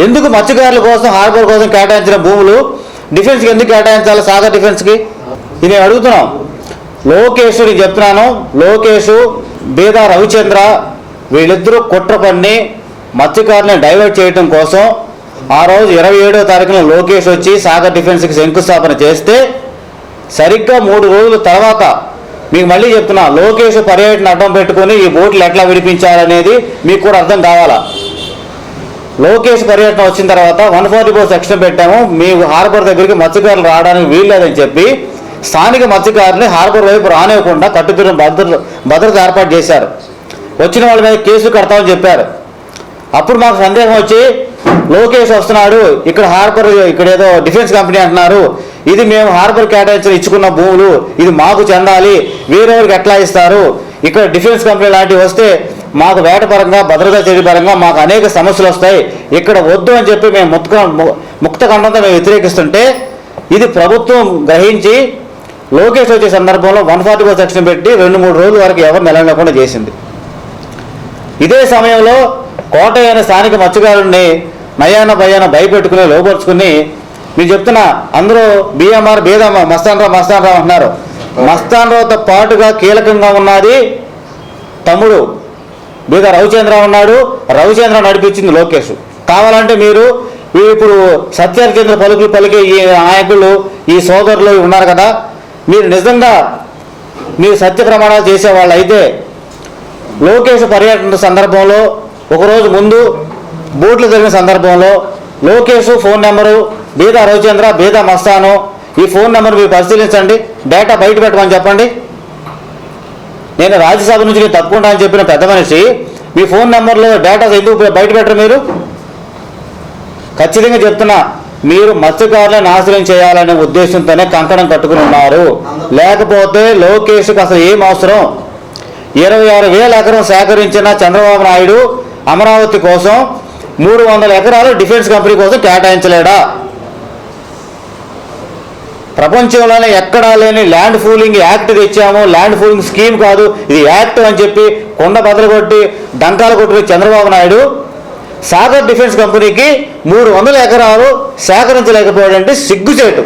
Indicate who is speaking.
Speaker 1: ఎందుకు మత్స్యకారుల కోసం హార్బర్ కోసం కేటాయించిన భూములు డిఫెన్స్కి ఎందుకు కేటాయించాలి? సాగర్ డిఫెన్స్కి ఇది నేను అడుగుతున్నాం. లోకేష్, నేను చెప్తున్నాను, లోకేష్ బీదా రవిచంద్ర వీళ్ళిద్దరూ కుట్ర పన్ని మత్స్యకారులను డైవర్ట్ చేయడం కోసం ఆ రోజు 27వ తారీఖున లోకేష్ వచ్చి సాగర్ డిఫెన్స్కి శంకుస్థాపన చేస్తే సరిగ్గా 3 రోజుల తర్వాత మీకు మళ్ళీ చెప్తున్నా, లోకేష్ పర్యటన అడ్డం పెట్టుకొని ఈ బోట్లు ఎట్లా విడిపించాలనేది మీకు కూడా అర్థం కావాలా. లోకేష్ పర్యటన వచ్చిన తర్వాత 144 సెక్షన్ పెట్టాము, మీ హార్బర్ దగ్గరికి మత్స్యకారులు రావడానికి వీల్లేదని చెప్పి స్థానిక మత్స్యకారుని హార్బర్ వైపు రానివ్వకుండా కట్టుదిన భద్రత ఏర్పాటు చేశారు. వచ్చిన వాళ్ళ మీద కేసులు కడతామని చెప్పారు. అప్పుడు మాకు సందేహం వచ్చి లోకేష్ వస్తున్నాడు, ఇక్కడ హార్బర్, ఇక్కడ ఏదో డిఫెన్స్ కంపెనీ అంటున్నారు, ఇది మేము హార్బర్ కేటాయించిన ఇచ్చుకున్న భూములు, ఇది మాకు చెందాలి, వేరెవరికి ఎట్లా ఇస్తారు, ఇక్కడ డిఫెన్స్ కంపెనీ లాంటివి వస్తే మాకు వేటపరంగా భద్రతా చర్య పరంగా మాకు అనేక సమస్యలు వస్తాయి, ఇక్కడ వద్దు అని చెప్పి మేము ముక్త ఖండంతో మేము వ్యతిరేకిస్తుంటే ఇది ప్రభుత్వం గ్రహించి లోకేష్ వచ్చే సందర్భంలో 144 సెక్షన్ పెట్టి 2-3 రోజుల వరకు ఎవరు నిలవకుండా చేసింది. ఇదే సమయంలో కోటయ్య స్థానిక మత్స్యకారుడిని నయాన భయాన భయపెట్టుకుని లోపరుచుకుని మీరు చెప్తున్నా అందరూ బిఎంఆర్ బీదా మస్తాన్రావు అంటున్నారు. మస్తాన్రావుతో పాటుగా కీలకంగా ఉన్నది తమ్ముడు బీదా రవిచంద్ర ఉన్నాడు. రవిచంద్ర నడిపించింది లోకేష్. కావాలంటే మీరు ఇప్పుడు సత్యహరిచంద్ర పలుకులు పలికే ఈ నాయకులు, ఈ సోదరులు ఉన్నారు కదా, మీరు నిజంగా మీరు సత్య ప్రమాణాలు చేసేవాళ్ళు అయితే లోకేష్ పర్యటన సందర్భంలో ఒకరోజు ముందు బోట్లు జరిగిన సందర్భంలో లోకేష్ ఫోన్ నెంబరు బీదా రవిచంద్ర బీదా మస్తాను ఈ ఫోన్ నెంబర్ మీరు పరిశీలించండి, డేటా బయట పెట్టమని చెప్పండి. నేను రాజ్యసభ నుంచి నేను తప్పుకుంటా అని చెప్పిన పెద్ద మనిషి మీ ఫోన్ నెంబర్లో డేటా ఎందుకు బయట పెట్టరు? మీరు ఖచ్చితంగా చెప్తున్నా, మీరు మత్స్యకారులను నాశనం చేయాలనే ఉద్దేశంతోనే కంకణం కట్టుకుని ఉన్నారు. లేకపోతే లోకేష్కి అసలు ఏం అవసరం? 26,000 ఎకరం సేకరించిన చంద్రబాబు నాయుడు అమరావతి కోసం 300 ఎకరాలు డిఫెన్స్ కంపెనీ కోసం కేటాయించలేడా? ప్రపంచంలోనే ఎక్కడా లేని ల్యాండ్ పూలింగ్ యాక్ట్ తెచ్చాము, ల్యాండ్ పూలింగ్ స్కీమ్ కాదు ఇది యాక్ట్ అని చెప్పి కొండ బద్దలు కొట్టి డంకాలు కొట్టుకుని చంద్రబాబు నాయుడు సాగర్ డిఫెన్స్ కంపెనీకి 300 ఎకరాలు సేకరించలేకపోయాడంటే సిగ్గుచేటు.